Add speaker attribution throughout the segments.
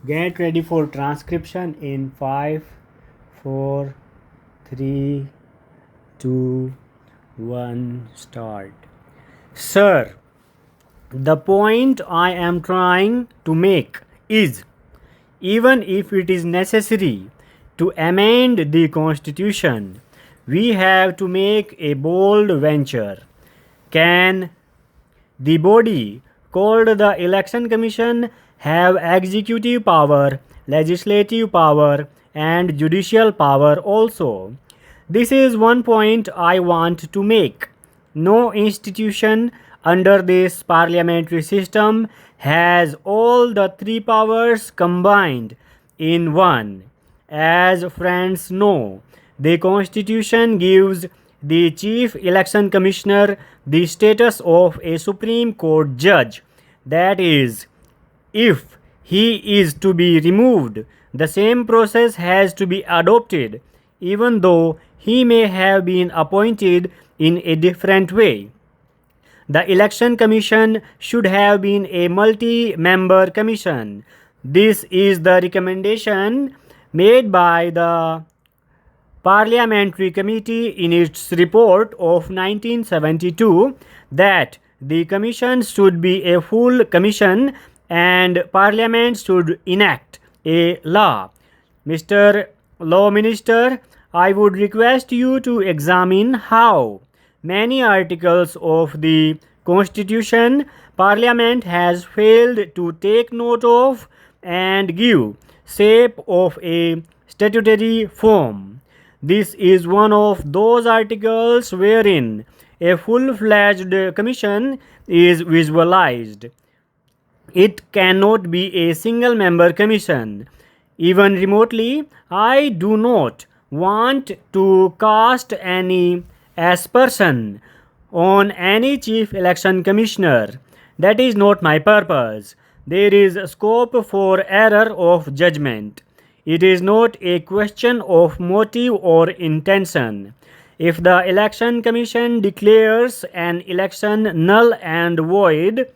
Speaker 1: Get ready for transcription in 5, 4, 3, 2, 1, start. Sir, the point I am trying to make is, even if it is necessary to amend the Constitution, we have to make a bold venture. Can the body called the Election Commission have executive power, legislative power, and judicial power also? This is one point I want to make. No institution under this parliamentary system has all the three powers combined in one. As friends know, the Constitution gives the Chief Election Commissioner the status of a Supreme Court judge. That is, if he is to be removed, the same process has to be adopted, even though he may have been appointed in a different way. The Election Commission should have been a multi-member commission. This is the recommendation made by the Parliamentary Committee in its report of 1972 that the commission should be a full commission and Parliament should enact a law. Mr. Law Minister, I would request you to examine how many articles of the Constitution Parliament has failed to take note of and give shape of a statutory form. This is one of those articles wherein a full-fledged commission is visualized. It cannot be a single-member commission. Even remotely, I do not want to cast any aspersion on any chief election commissioner. That is not my purpose. There is scope for error of judgment. It is not a question of motive or intention. If the Election Commission declares an election null and void,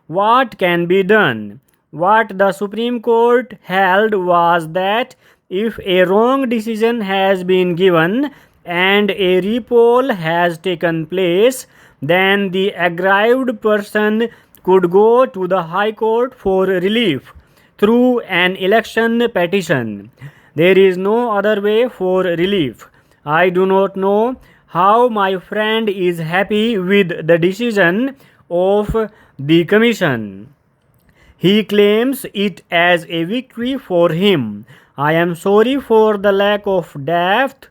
Speaker 1: what can be done? What the Supreme Court held was that if a wrong decision has been given and a repoll has taken place, then the aggrieved person could go to the High Court for relief through an election petition. There is no other way for relief. I do not know how my friend is happy with the decision of the commission. He claims it as a victory for him. I am sorry for the lack of depth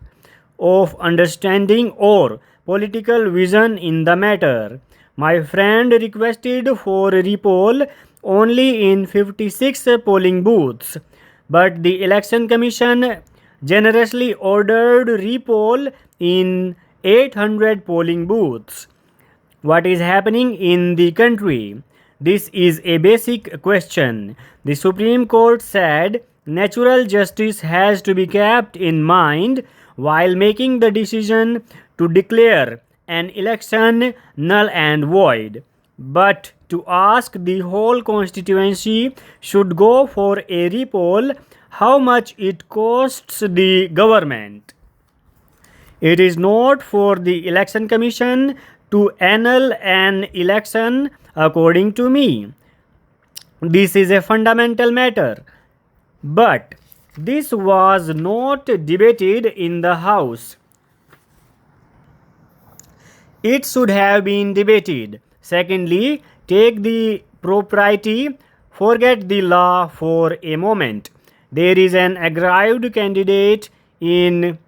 Speaker 1: of understanding or political vision in the matter. My friend requested for repoll only in 56 polling booths, but the Election Commission generously ordered repoll in 800 polling booths. What is happening in the country? This is a basic question. The Supreme Court said natural justice has to be kept in mind while making the decision to declare an election null and void. But to ask the whole constituency should go for a repoll how much it costs the government. It is not for the Election Commission to annul an election according to me. This is a fundamental matter. But this was not debated in the House. It should have been debated. Secondly, take the propriety, forget the law for a moment. There is an aggrieved candidate in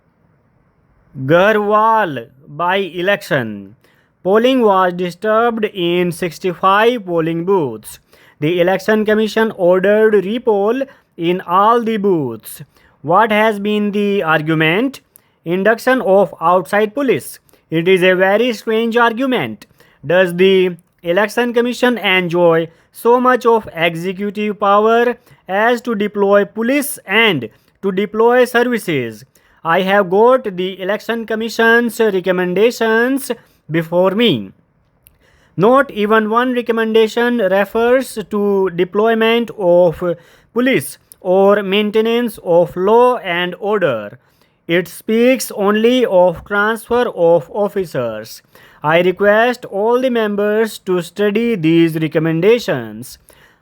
Speaker 1: Garhwal by-election. Polling was disturbed in 65 polling booths. The Election Commission ordered repoll in all the booths. What has been the argument? Induction of outside police. It is a very strange argument. Does the Election Commission enjoy so much of executive power as to deploy police and to deploy services? I have got the Election Commission's recommendations before me. Not even one recommendation refers to deployment of police or maintenance of law and order. It speaks only of transfer of officers. I request all the members to study these recommendations.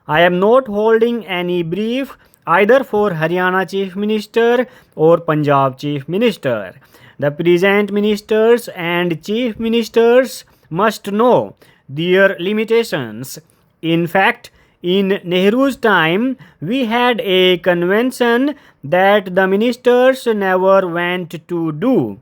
Speaker 1: I am not holding any brief either for Haryana Chief Minister or Punjab Chief Minister. The present ministers and chief ministers must know their limitations. In fact, in Nehru's time, we had a convention that the ministers never went to do.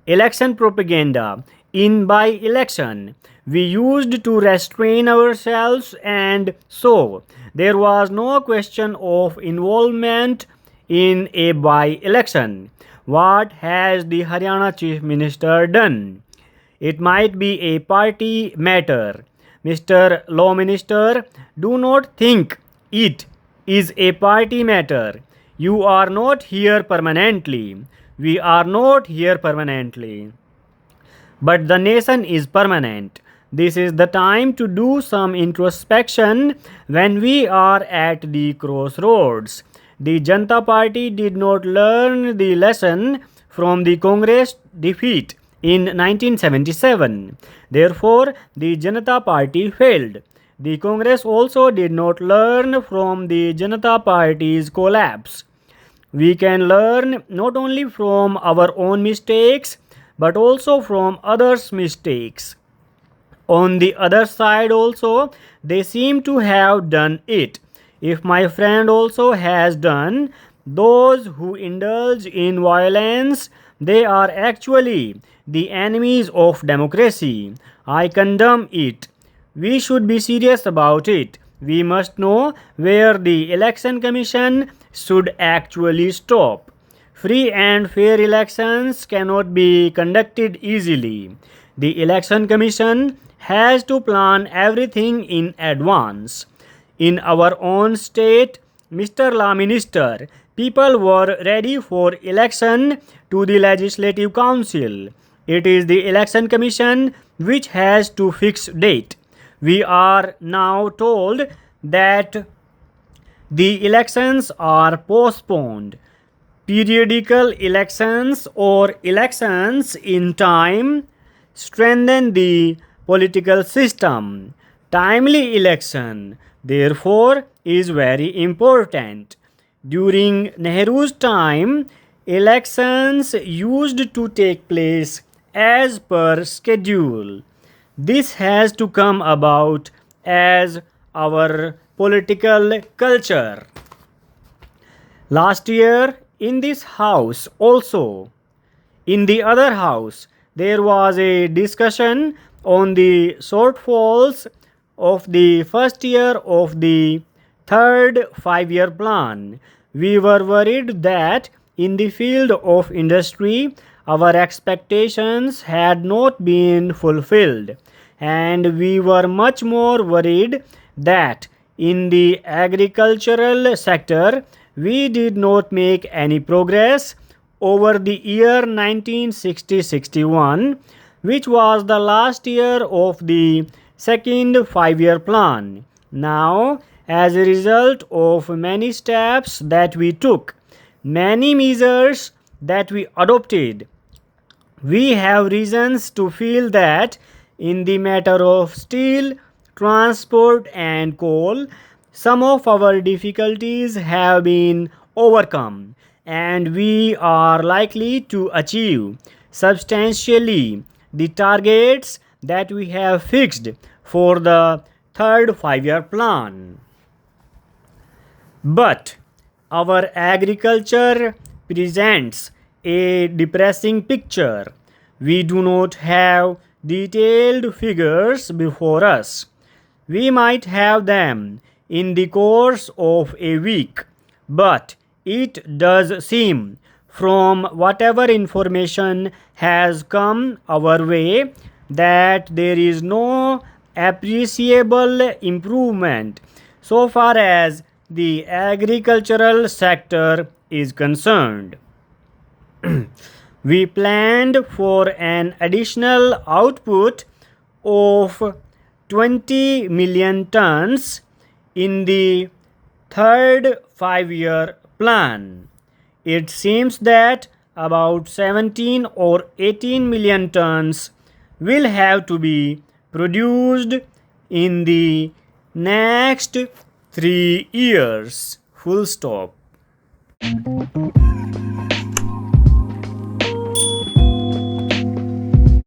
Speaker 1: Election propaganda in by-election. We used to restrain ourselves, and so there was no question of involvement in a by-election. What has the Haryana Chief Minister done? It might be a party matter. Mr. Law Minister, do not think it is a party matter. You are not here permanently. We are not here permanently. But the nation is permanent. This is the time to do some introspection when we are at the crossroads. The Janata Party did not learn the lesson from the Congress defeat in 1977. Therefore, the Janata Party failed. The Congress also did not learn from the Janata Party's collapse. We can learn not only from our own mistakes but also from others' mistakes. On the other side also, they seem to have done it. If my friend also has done, those who indulge in violence, they are actually the enemies of democracy. I condemn it. We should be serious about it. We must know where the Election Commission should actually stop. Free and fair elections cannot be conducted easily. The Election Commission has to plan everything in advance. In our own state, Mr. Law Minister, people were ready for election to the Legislative Council. It is the Election Commission which has to fix date. We are now told that the elections are postponed. Periodical elections or elections in time strengthen the political system. Timely election, therefore, is very important. During Nehru's time, elections used to take place as per schedule. This has to come about as our political culture. Last year, in this house also, in the other house, there was a discussion on the shortfalls of the first year of the third 5-year plan. We were worried that in the field of industry, our expectations had not been fulfilled, and we were much more worried that in the agricultural sector, we did not make any progress over the year 1960-61, which was the last year of the second 5-year plan. Now, as a result of many steps that we took, many measures that we adopted, we have reasons to feel that in the matter of steel, transport and coal, some of our difficulties have been overcome, and we are likely to achieve substantially the targets that we have fixed for the third 5-year plan. But our agriculture presents a depressing picture. We do not have detailed figures before us. We might have them in the course of a week, but it does seem, from whatever information has come our way, that there is no appreciable improvement so far as the agricultural sector is concerned. We planned for an additional output of 20 million tons in the third 5-year plan. It seems that about 17 or 18 million tons will have to be produced in the next 3 years. Full stop.